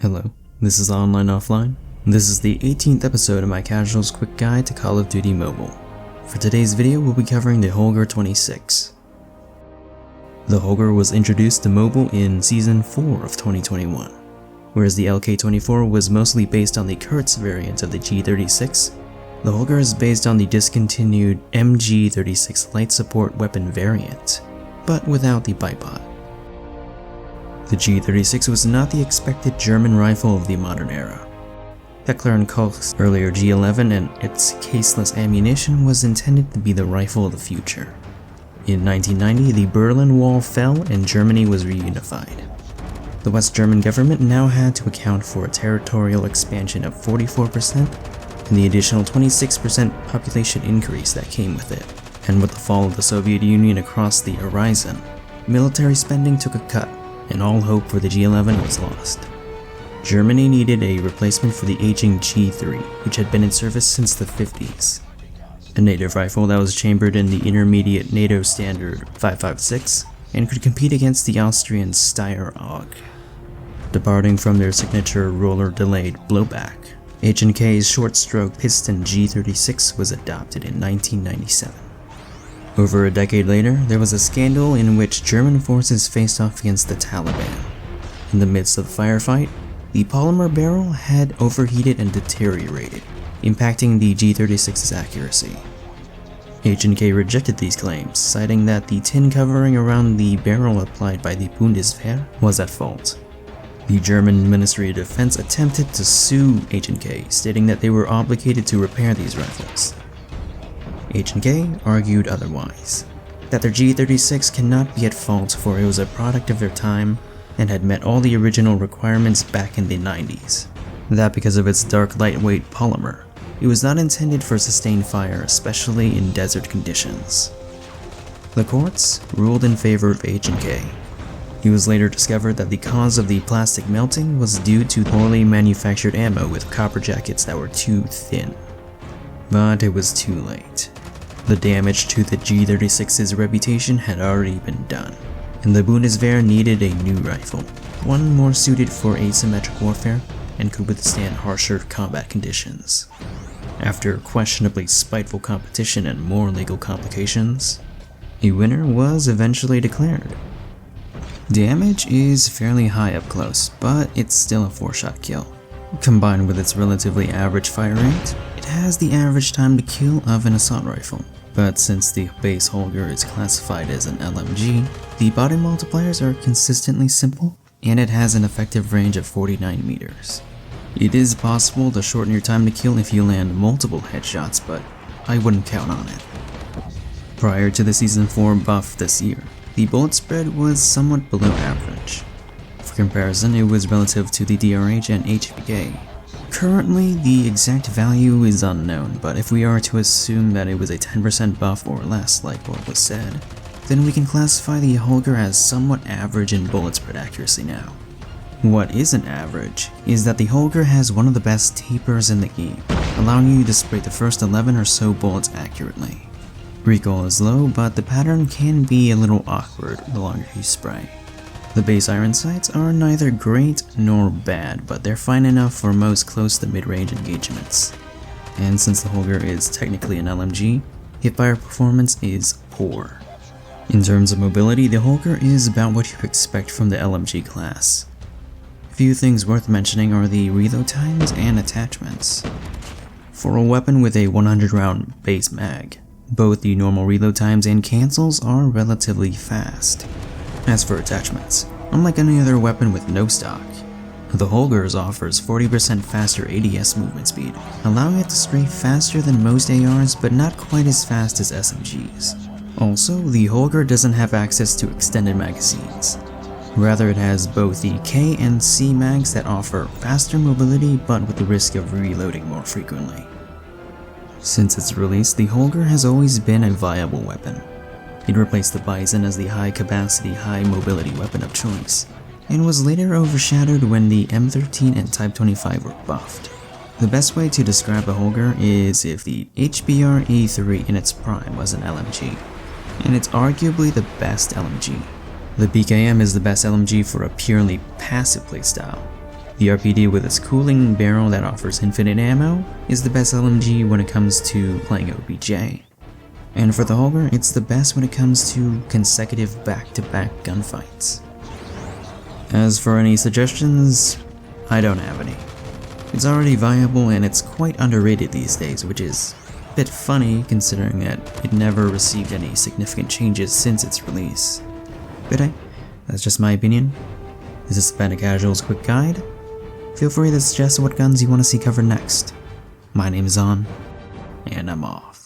Hello, this is AnlineOffline. This is the 18th episode of my Casual's Quick Guide to Call of Duty Mobile. For today's video, we'll be covering the Holger 26. The Holger was introduced to mobile in Season 4 of 2021. Whereas the LK-24 was mostly based on the Kurtz variant of the G36, the Holger is based on the discontinued MG36 light support weapon variant, but without the bipod. The G36 was not the expected German rifle of the modern era. Heckler & Koch's earlier G11 and its caseless ammunition was intended to be the rifle of the future. In 1990, the Berlin Wall fell and Germany was reunified. The West German government now had to account for a territorial expansion of 44% and the additional 26% population increase that came with it. And with the fall of the Soviet Union across the horizon, military spending took a cut, and all hope for the G11 was lost. Germany needed a replacement for the aging G3, which had been in service since the 50s. A native rifle that was chambered in the intermediate NATO standard 5.56 and could compete against the Austrian Steyr AUG. Departing from their signature roller-delayed blowback, H&K's short-stroke piston G36 was adopted in 1997. Over a decade later, there was a scandal in which German forces faced off against the Taliban. In the midst of the firefight, the polymer barrel had overheated and deteriorated, impacting the G36's accuracy. H&K rejected these claims, citing that the tin covering around the barrel applied by the Bundeswehr was at fault. The German Ministry of Defense attempted to sue H&K, stating that they were obligated to repair these rifles. H&K argued otherwise, that their G36 cannot be at fault for it was a product of their time and had met all the original requirements back in the 90s. That because of its dark lightweight polymer, it was not intended for sustained fire, especially in desert conditions. The courts ruled in favor of H&K. It was later discovered that the cause of the plastic melting was due to poorly manufactured ammo with copper jackets that were too thin. But it was too late. The damage to the G36's reputation had already been done, and the Bundeswehr needed a new rifle, one more suited for asymmetric warfare and could withstand harsher combat conditions. After questionably spiteful competition and more legal complications, a winner was eventually declared. Damage is fairly high up close, but it's still a 4-shot kill. Combined with its relatively average fire rate, it has the average time to kill of an assault rifle. But since the base Holger is classified as an LMG, the body multipliers are consistently simple, and it has an effective range of 49 meters. It is possible to shorten your time to kill if you land multiple headshots, but I wouldn't count on it. Prior to the Season 4 buff this year, the bullet spread was somewhat below average. For comparison, it was relative to the DRH and HPK. Currently, the exact value is unknown, but if we are to assume that it was a 10% buff or less like what was said, then we can classify the Holger as somewhat average in bullet spread accuracy now. What isn't average is that the Holger has one of the best tapers in the game, allowing you to spray the first 11 or so bullets accurately. Recoil is low, but the pattern can be a little awkward the longer you spray. The base iron sights are neither great nor bad, but they're fine enough for most close to mid-range engagements. And since the Holger is technically an LMG, hipfire performance is poor. In terms of mobility, the Holger is about what you expect from the LMG class. Few things worth mentioning are the reload times and attachments. For a weapon with a 100-round base mag, both the normal reload times and cancels are relatively fast. As for attachments, unlike any other weapon with no stock, the Holger's offers 40% faster ADS movement speed, allowing it to strafe faster than most ARs but not quite as fast as SMGs. Also, the Holger doesn't have access to extended magazines. Rather, it has both the K and C mags that offer faster mobility but with the risk of reloading more frequently. Since its release, the Holger has always been a viable weapon. It replaced the Bison as the high-capacity, high-mobility weapon of choice, and was later overshadowed when the M13 and Type 25 were buffed. The best way to describe a Holger is if the HBR E3 in its prime was an LMG, and it's arguably the best LMG. The PKM is the best LMG for a purely passive playstyle, The RPD with its cooling barrel that offers infinite ammo is the best LMG when it comes to playing OBJ. And for the Holger, it's the best when it comes to consecutive back-to-back gunfights. As for any suggestions, I don't have any. It's already viable and it's quite underrated these days, which is a bit funny considering that it never received any significant changes since its release. But hey, that's just my opinion. This is the Panda Casual's quick guide. Feel free to suggest what guns you want to see covered next. My name is On, and I'm off.